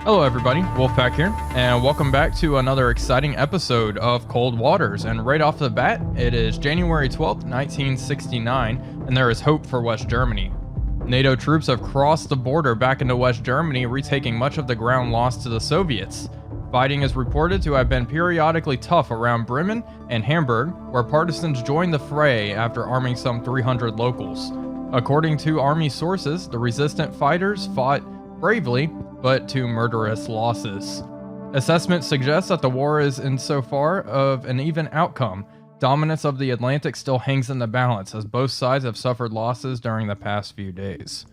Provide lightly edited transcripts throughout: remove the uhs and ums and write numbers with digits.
Hello everybody, Wolfpack here, and welcome back to another exciting episode of Cold Waters. And right off the bat, it is January 12th, 1969, and there is hope for West Germany. NATO troops have crossed the border back into West Germany, retaking much of the ground lost to the Soviets. Fighting is reported to have been periodically tough around Bremen and Hamburg, where partisans joined the fray after arming some 300 locals. According to army sources, the resistant fighters fought bravely, but to murderous losses. Assessment suggests that the war is insofar of an even outcome. Dominance of the Atlantic still hangs in the balance, as both sides have suffered losses during the past few days.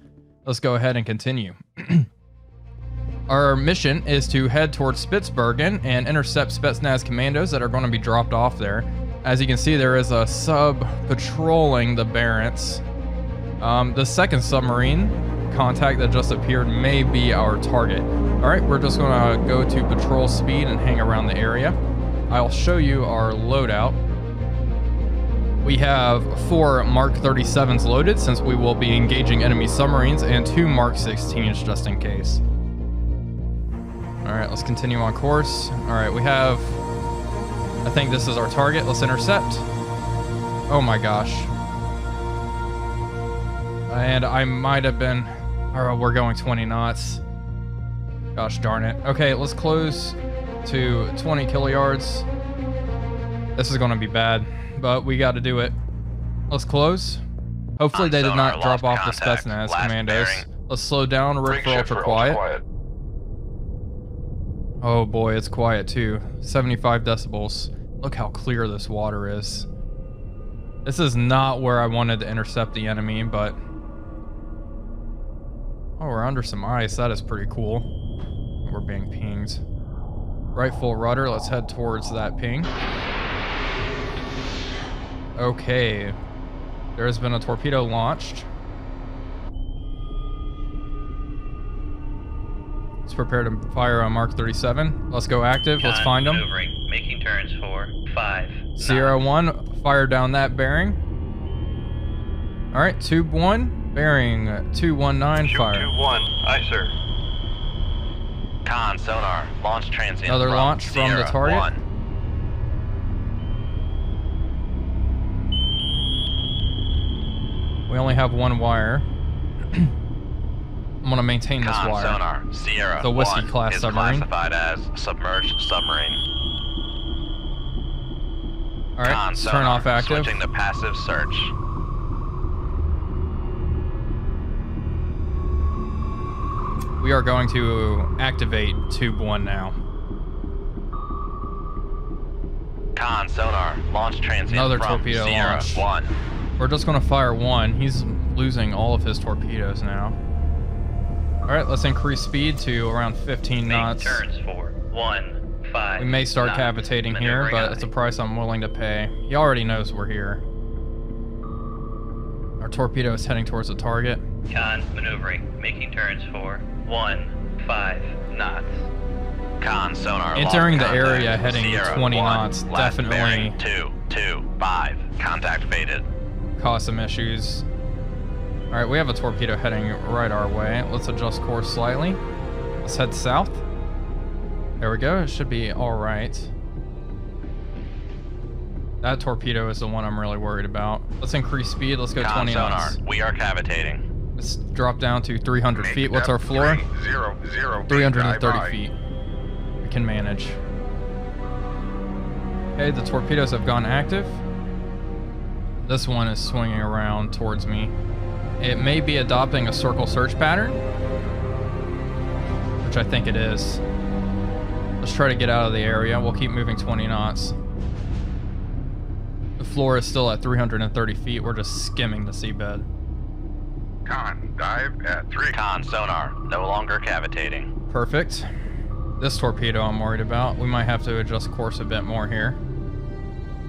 Let's go ahead and continue. Our mission is to head towards Spitsbergen and intercept Spetsnaz commandos that are going to be dropped off there. As you can see, there is a sub patrolling the Barents. The second submarine contact that just appeared may be our target. Alright, we're just going to go to patrol speed and hang around the area. I'll show you our loadout. We have 4 Mark 37s loaded, since we will be engaging enemy submarines, and 2 Mark 16s just in case. Alright, let's continue on course. Alright, we have... I think this is our target. Let's intercept. Oh my gosh. And I might have been... Oh, we're going 20 knots. Gosh darn it. Okay, let's close to 20 kiloyards. This is going to be bad, but we got to do it. Let's close. Hopefully they did not drop off the Spetsnaz commandos. Let's slow down, route for ultra quiet. Oh boy, it's quiet too. 75 decibels. Look how clear this water is. This is not where I wanted to intercept the enemy, but... Oh, we're under some ice. That is pretty cool. We're being pinged. Right full rudder. Let's head towards that ping. Okay. There has been a torpedo launched. Let's prepare to fire on Mark 37. Let's go active. Let's find them. Making turns for 5. Sierra 1, fire down that bearing. Alright, Tube 1. Bearing 219, fire. 221, aye sir. Con sonar, launch transient. Another launch from the target. 1. We only have 1 wire. I'm gonna maintain this Con wire. Sonar, Sierra The Whiskey 1 class is submarine. classified as submerged submarine. Alright, Con let's sonar, turn off active. Switching to passive search. We are going to activate Tube 1 now. Con sonar, launch transient. Another from torpedo Sierra launch. 1. We're just going to fire 1. He's losing all of his torpedoes now. Alright, let's increase speed to around 15 knots. Make turns for 1, 5. We may start 9. cavitating here, but it's a price I'm willing to pay. He already knows we're here. Our torpedo is heading towards the target. Con maneuvering, making turns for 1, 5 knots. Con sonar. Entering the lost contact. area heading Sierra 20 1, knots last definitely bearing 225. Contact faded. cause some issues. Alright, we have a torpedo heading right our way. Let's adjust course slightly. Let's head south. There we go. It should be alright. That torpedo is the one I'm really worried about. Let's increase speed. Let's go 20 knots. We are cavitating. Let's drop down to 300 feet. What's our floor? 330 feet. We can manage. Okay, the torpedoes have gone active. This one is swinging around towards me. It may be adopting a circle search pattern, which I think it is. Let's try to get out of the area. We'll keep moving 20 knots. The floor is still at 330 feet. We're just skimming the seabed. Con, dive at 3. Con sonar, no longer cavitating. Perfect. This torpedo I'm worried about. We might have to adjust course a bit more here.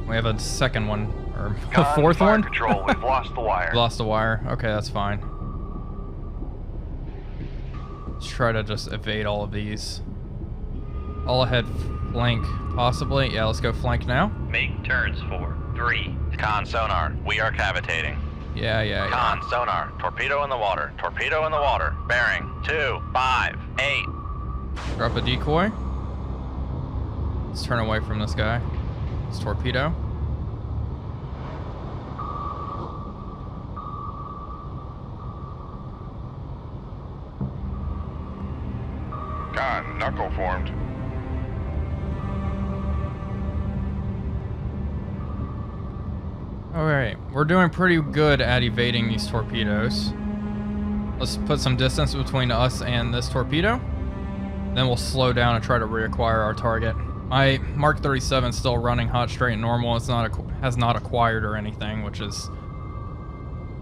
We have a second one, or a fourth one? Control, we've lost the wire. Lost the wire. Okay, that's fine. Let's try to just evade all of these. All ahead flank, possibly. Yeah, let's go flank now. Make turns for 3. Con sonar, we are cavitating. Yeah. Con sonar, torpedo in the water, torpedo in the water, bearing 2, 5, 8. Drop a decoy. Let's turn away from this guy. This torpedo. Con, knuckle formed. Alright, we're doing pretty good at evading these torpedoes. Let's put some distance between us and this torpedo. Then we'll slow down and try to reacquire our target. My Mark 37 is still running hot, straight, and normal. It's not has not acquired or anything, which is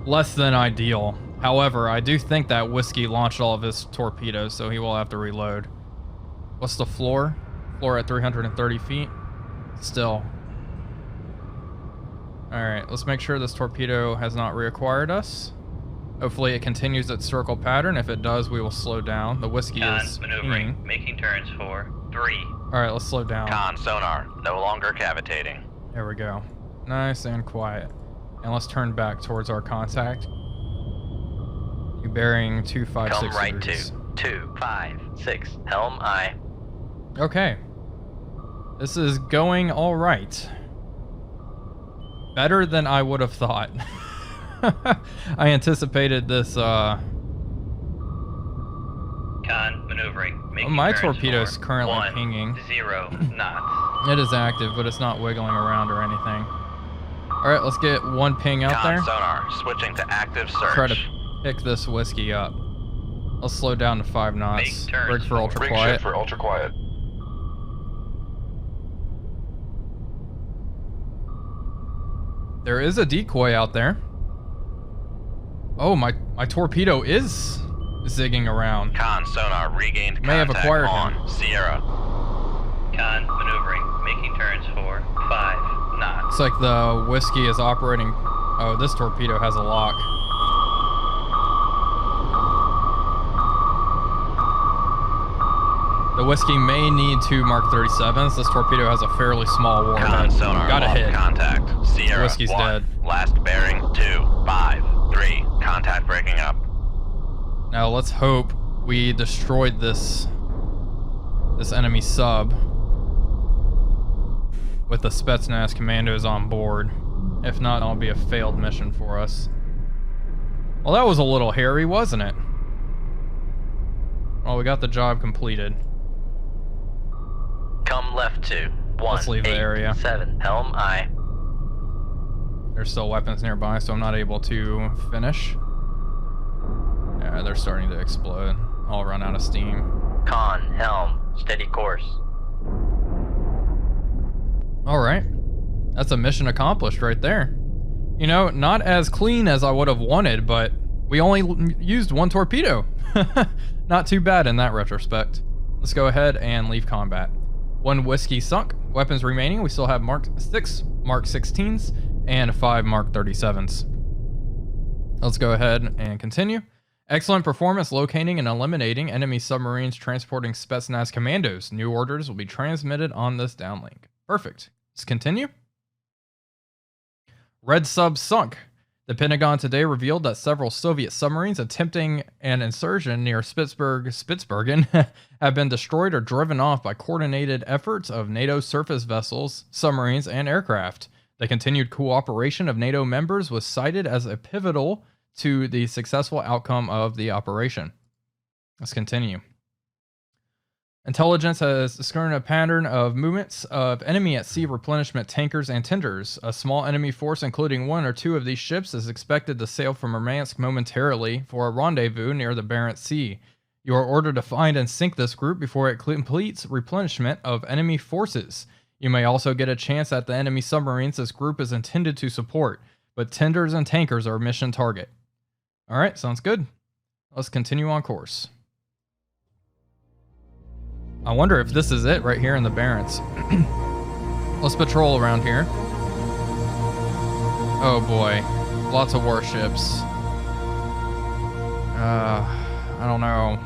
less than ideal. However, I do think that Whiskey launched all of his torpedoes, so he will have to reload. What's the floor? Floor at 330 feet. Still. Alright, let's make sure this torpedo has not reacquired us. Hopefully it continues its circle pattern. If it does, we will slow down. The Whiskey is maneuvering, pinging. making turns for 3. Alright, let's slow down. Con sonar, no longer cavitating. There we go. Nice and quiet. And let's turn back towards our contact. You bearing 256 Come right degrees. to 256, helm aye. Okay. This is going all right. Better than I would have thought. I anticipated this, Con maneuvering, making my turns torpedo's for currently 1, pinging. 0 knots. It is active, but it's not wiggling around or anything. Alright, let's get one ping out Con there. sonar, switching to active search. Try to pick this Whiskey up. Let's slow down to 5 knots. Make turns Rig for ultra Rig quiet. shift for ultra quiet. There is a decoy out there. Oh, my torpedo is zigging around. Con sonar regained May have contact acquired on him. Sierra. Con maneuvering, making turns for 5 knots. Looks like the Whiskey is operating. Oh, this torpedo has a lock. The Whiskey may need 2 Mark 37s. This torpedo has a fairly small warhead. Con sonar Got a lost hit. contact. Sierra Whiskey's 1. dead. Last bearing 2, 5, 3. Contact breaking up. Now let's hope we destroyed this enemy sub with the Spetsnaz commandos on board. If not, it'll be a failed mission for us. Well, that was a little hairy, wasn't it? Well, we got the job completed. Come left to 1, Let's leave the 8, area. 7. Helm aye. There's still weapons nearby, so I'm not able to finish. Yeah, they're starting to explode. I'll run out of steam. Con helm, steady course. Alright. That's a mission accomplished right there. You know, not as clean as I would have wanted, but we only used 1 torpedo. Not too bad in that retrospect. Let's go ahead and leave combat. 1 Whiskey sunk. Weapons remaining. We still have Mark 6, Mark 16s, and 5 Mark 37s. Let's go ahead and continue. Excellent performance locating and eliminating enemy submarines transporting Spetsnaz commandos. New orders will be transmitted on this downlink. Perfect. Let's continue. Red sub sunk. The Pentagon today revealed that several Soviet submarines attempting an insertion near Spitsbergen have been destroyed or driven off by coordinated efforts of NATO surface vessels, submarines, and aircraft. The continued cooperation of NATO members was cited as a pivotal to the successful outcome of the operation. Let's continue. Intelligence has discerned a pattern of movements of enemy at sea replenishment tankers and tenders. A small enemy force, including 1 or 2 of these ships, is expected to sail from Murmansk momentarily for a rendezvous near the Barents Sea. You are ordered to find and sink this group before it completes replenishment of enemy forces. You may also get a chance at the enemy submarines this group is intended to support, but tenders and tankers are mission target. Alright, sounds good. Let's continue on course. I wonder if this is it right here in the Barents. Let's patrol around here. Oh boy. Lots of warships. I don't know.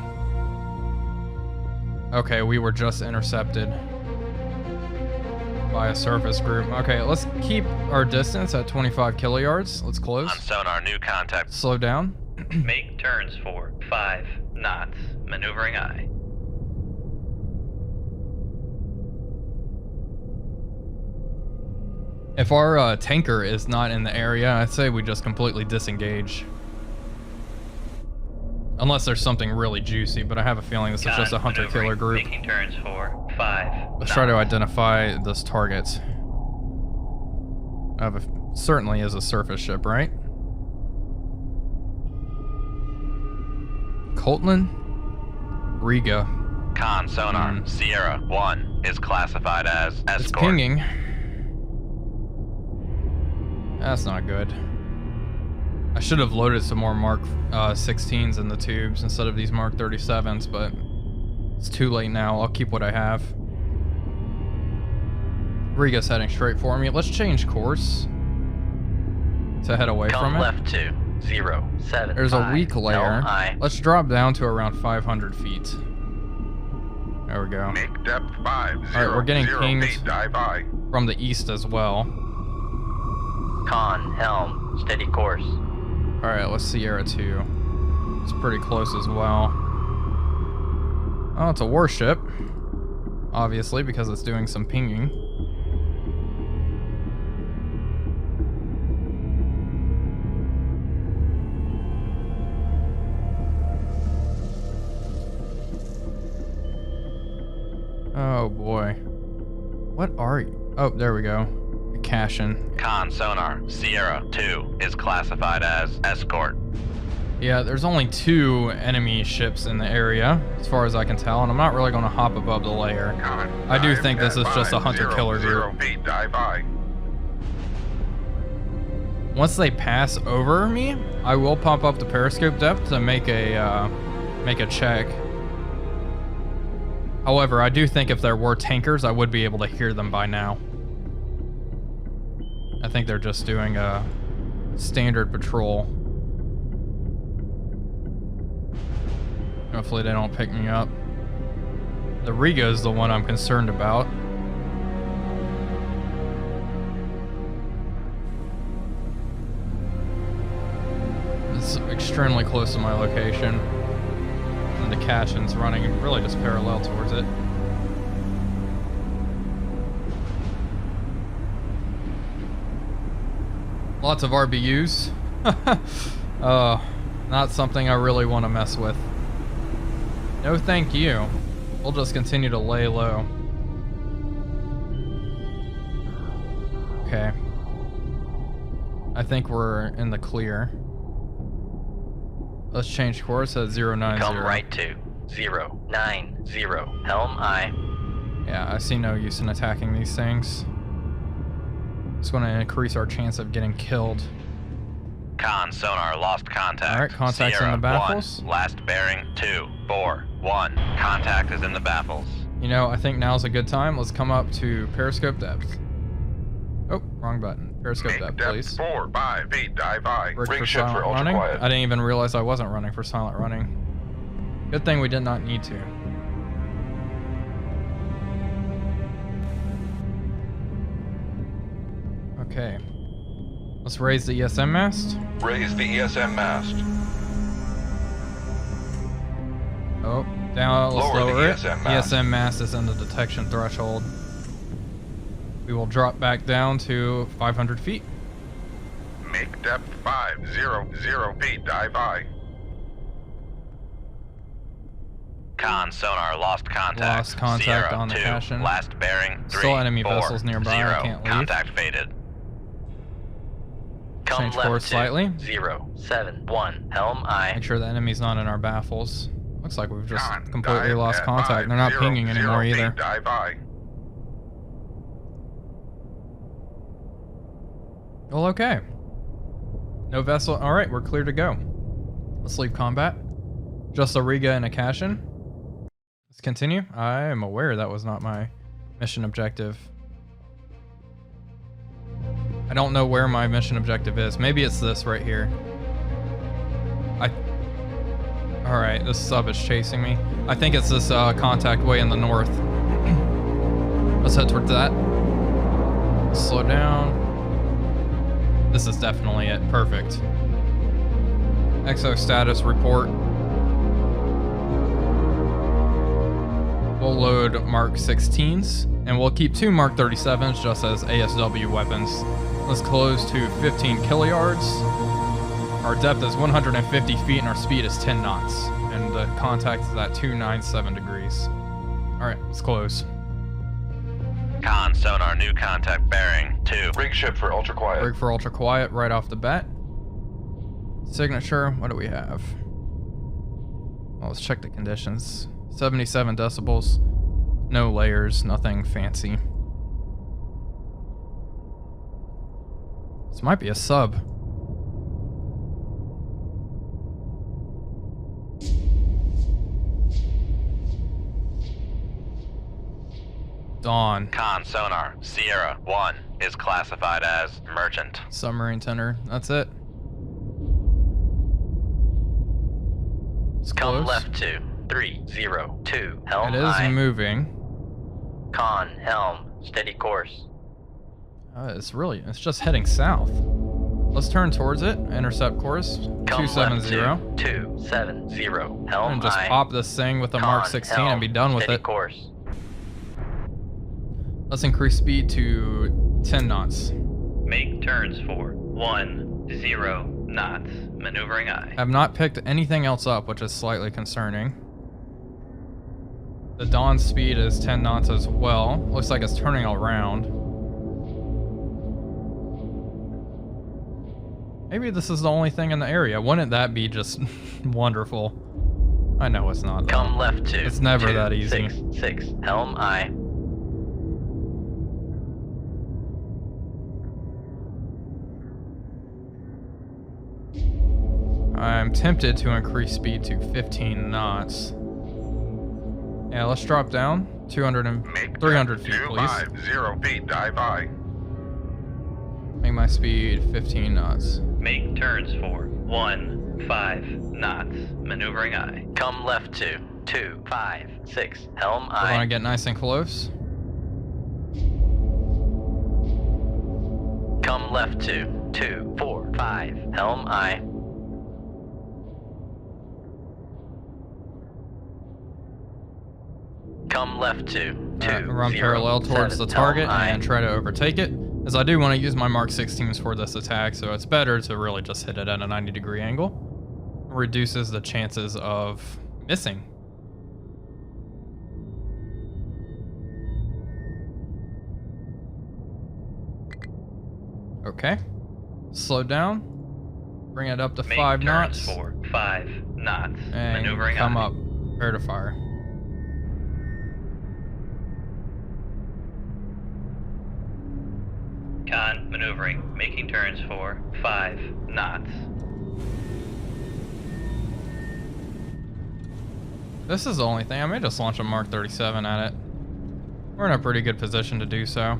Okay, we were just intercepted by a surface group. Okay, let's keep our distance at 25 kiloyards. Let's close. On sonar, new contact. Slow down. Make turns for 5 knots. Maneuvering aye. If our tanker is not in the area, I'd say we just completely disengage. Unless there's something really juicy, but I have a feeling this is just a hunter-killer group. Making turns for 5 Let's try to identify this target. Certainly is a surface ship, right? Coltland? Riga. Con sonar, Sierra 1 is classified as escort. It's pinging. That's not good. I should have loaded some more Mark 16s in the tubes instead of these Mark 37s, but it's too late now. I'll keep what I have. Riga's heading straight for me. Let's change course to head away from it. Left to 075. There's a weak layer. Let's drop down to around 500 feet. There we go. Make depth 50. All right, we're getting pinged dive I. from the east as well. Con, helm, steady course. All right, let's Sierra 2. It's pretty close as well. Oh, it's a warship. Obviously, because it's doing some pinging. Oh boy. What are you? Oh, there we go. Cashin. Con sonar, Sierra 2 is classified as escort. Yeah, there's only 2 enemy ships in the area, as far as I can tell, and I'm not really going to hop above the layer. I do think this is just a hunter-killer group. Dive I. Once they pass over me, I will pop up the periscope depth to make a check. However, I do think if there were tankers, I would be able to hear them by now. I think they're just doing a standard patrol. Hopefully they don't pick me up. The Riga is the one I'm concerned about. It's extremely close to my location. And the Cashin's running really just parallel towards it. Lots of RBUs. Not something I really want to mess with. No thank you. We'll just continue to lay low. Okay. I think we're in the clear. Let's change course at 090. Come right to 090. Helm I. Yeah, I see no use in attacking these things. It's going to increase our chance of getting killed. Con sonar lost contact. Alright, contact's Sierra in the baffles. 1, last bearing 241. Contact is in the baffles. You know, I think now's a good time. Let's come up to periscope depth. Oh, wrong button. Periscope depth, please. 4, 5, 8, dive I. Rig for silent running. I didn't even realize I wasn't running for silent running. Good thing we did not need to. Okay. Let's raise the ESM mast. Raise the ESM mast. Oh, down. Let's lower it. ESM mast. ESM mast is in the detection threshold. We will drop back down to 500 feet. Make depth 500 feet. Dive I. Con sonar lost contact. Lost contact Sierra on the 2, Cashin. last bearing 3, Still enemy 4, vessels nearby. 0. I can't leave. Contact faded. Come Change left course to slightly. 071. Helm I. Make sure the enemy's not in our baffles. Looks like we've just Con, completely dive lost at contact. They're not 500 pinging anymore feet. either. Dive I. Well, okay. No vessel. All right, we're clear to go. Let's leave combat. Just a Riga and a Cashin. Let's continue. I am aware that was not my mission objective. I don't know where my mission objective is. Maybe it's this right here. All right, this sub is chasing me. I think it's this contact way in the north. Let's head towards that. Slow down. This is definitely it. Perfect. Exo status report. We'll load Mark 16s. And we'll keep 2 Mark 37s just as ASW weapons. Let's close to 15 kiliyards. Our depth is 150 feet and our speed is 10 knots. And the contact is at 297 degrees. Alright, let's close. Con sonar, new contact bearing 2. Rig ship for ultra quiet. Rig for ultra quiet right off the bat. Signature, what do we have? Well, let's check the conditions. 77 decibels. No layers, nothing fancy. This might be a sub. Dawn. Con sonar, Sierra 1 is classified as merchant. Submarine tender. That's it. It's Come close. left to 302. Helm It is aye. moving. Con helm, steady course. It's just heading south. Let's turn towards it. Intercept course. Come 270. left to 270. Helm And just aye. pop this thing with a Con Mark 16 helm, and be done with steady it. course. Let's increase speed to 10 knots. Make turns for 10 knots. Maneuvering aye. I've not picked anything else up, which is slightly concerning. The Dawn speed is 10 knots as well. Looks like it's turning around. Maybe this is the only thing in the area. Wouldn't that be just wonderful? I know it's not, though. Come left to It's never that easy. 266. Helm aye. I'm tempted to increase speed to 15 knots. Yeah, let's drop down. 200 and Make 300 feet, please. 250 feet, dive aye. Make my speed 15 knots. Make turns for 15 knots. Maneuvering aye. Come left to 256. Helm I want aye. to get nice and close. Come left to 245. Helm aye. Come left to 207. Run parallel towards the target Helm aye. and try to overtake it. As I do want to use my Mark 16s for this attack, so it's better to really just hit it at a 90-degree angle. It reduces the chances of missing. Okay. Slow down. Bring it up to Make 5 turns knots. for 5 knots. And Maneuvering come aye. up. Prepare to fire. Con maneuvering, making turns for 5 knots. This is the only thing. I may just launch a Mark 37 at it. We're in a pretty good position to do so.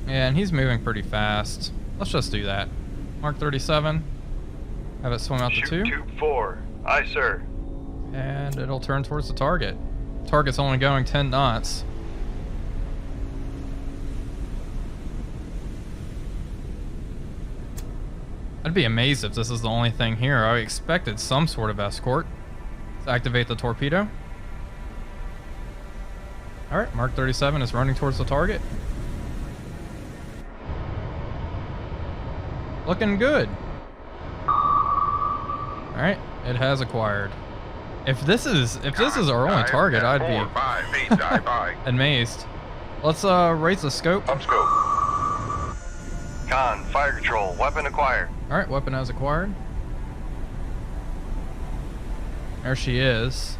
Yeah, and he's moving pretty fast. Let's just do that. Mark 37. Have it swim out to 2. 224. Aye, sir. And it'll turn towards the target. Target's only going 10 knots. I'd be amazed if this is the only thing here. I expected some sort of escort. Let's activate the torpedo. Alright, Mark 37 is running towards the target. Looking good. Alright, it has acquired. If this is our only target, I'd be 5 feet, dive aye. amazed. Let's raise the scope. Up scope. Con, fire control, weapon acquired. Alright, weapon has acquired. There she is.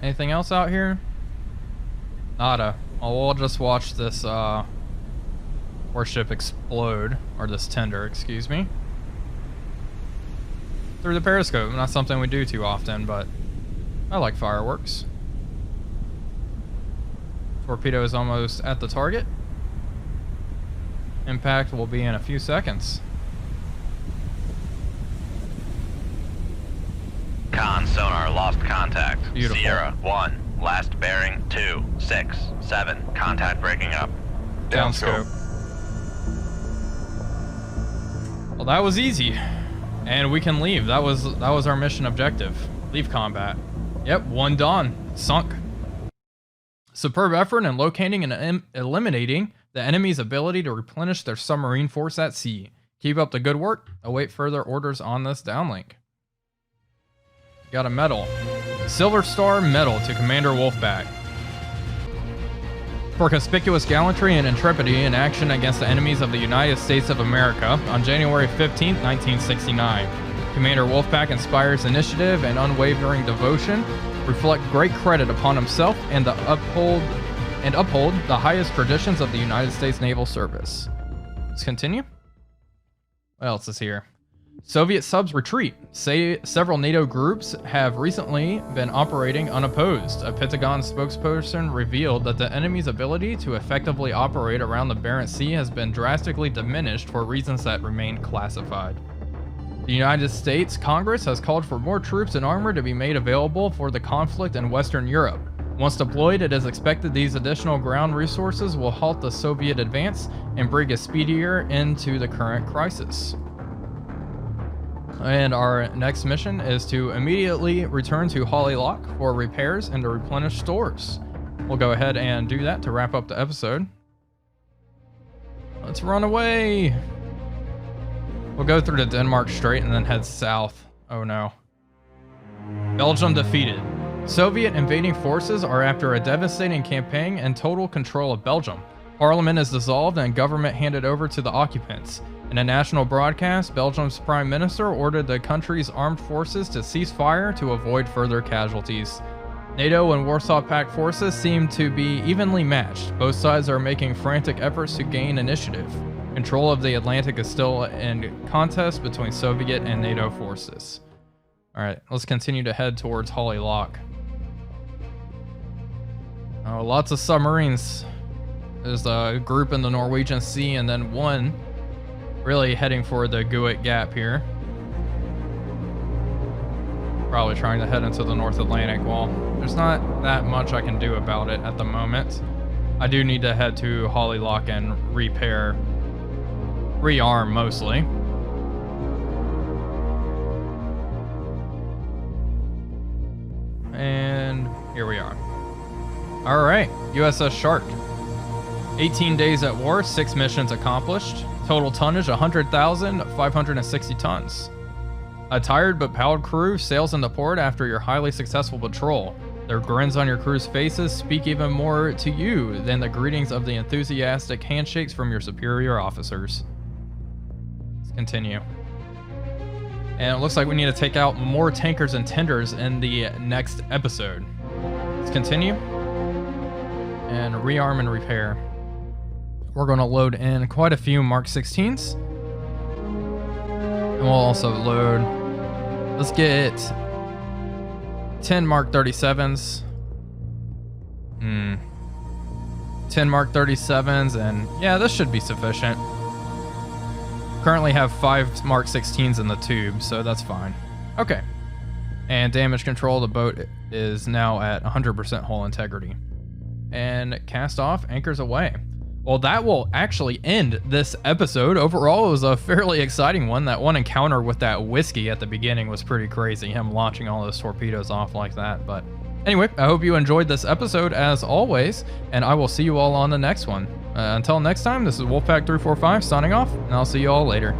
Anything else out here? Nada. Oh, we'll just watch this warship explode, or this tender, excuse me. Through the periscope. Not something we do too often, but I like fireworks. Torpedo is almost at the target. Impact will be in a few seconds. Con sonar lost contact. Beautiful. Sierra 1, last bearing 267. Contact breaking up. Downscope. Well, that was easy. And we can leave. That was our mission objective. Leave combat. Yep, one done. Sunk. Superb effort in locating and eliminating the enemy's ability to replenish their submarine force at sea. Keep up the good work. Await further orders on this downlink. Got a medal. Silver Star Medal to Commander Wolfpack. For conspicuous gallantry and intrepidity in action against the enemies of the United States of America on January 15, 1969. Commander Wolfpack inspires initiative and unwavering devotion, reflect great credit upon himself and uphold the highest traditions of the United States Naval Service. Let's continue. What else is here? Soviet subs retreat. Several NATO groups have recently been operating unopposed. A Pentagon spokesperson revealed that the enemy's ability to effectively operate around the Barents Sea has been drastically diminished for reasons that remain classified. The United States Congress has called for more troops and armor to be made available for the conflict in Western Europe. Once deployed, it is expected these additional ground resources will halt the Soviet advance and bring a speedier end to the current crisis. And our next mission is to immediately return to Holly Lock for repairs and to replenish stores. We'll go ahead and do that to wrap up the episode. Let's run away. We'll go through the Denmark Strait and then head south. Oh no. Belgium defeated. Soviet invading forces are after a devastating campaign and total control of Belgium. Parliament is dissolved and government handed over to the occupants. In a national broadcast, Belgium's prime minister ordered the country's armed forces to cease fire to avoid further casualties. NATO and Warsaw Pact forces seem to be evenly matched. Both sides are making frantic efforts to gain initiative. Control of the Atlantic is still in contest between Soviet and NATO forces. Alright, let's continue to head towards Holly Lock. Oh, lots of submarines. There's a group in the Norwegian Sea and then one really heading for the WWIII Gap here. Probably trying to head into the North Atlantic. Well, there's not that much I can do about it at the moment. I do need to head to Holly Lock and rearm mostly. And here we are. All right, USS Shark. 18 days at war, 6 missions accomplished. Total tonnage 100,560 tons. A tired but proud crew sails into port after your highly successful patrol. Their grins on your crew's faces speak even more to you than the greetings of the enthusiastic handshakes from your superior officers. Let's continue. And it looks like we need to take out more tankers and tenders in the next episode. Let's continue. And rearm and repair. We're going to load in quite a few Mark 16s. And we'll also load, let's get 10 Mark 37s. 10 Mark 37s, and yeah, this should be sufficient. Currently have 5 Mark 16s in the tube, so that's fine. Okay. And damage control, the boat is now at 100% hull integrity. And cast off, anchors away. Well, that will actually end this episode. Overall, it was a fairly exciting one. That one encounter with that whiskey at the beginning was pretty crazy, him launching all those torpedoes off like that. But anyway, I hope you enjoyed this episode as always, and I will see you all on the next one. Until next time, this is Wolfpack 345 signing off, and I'll see you all later.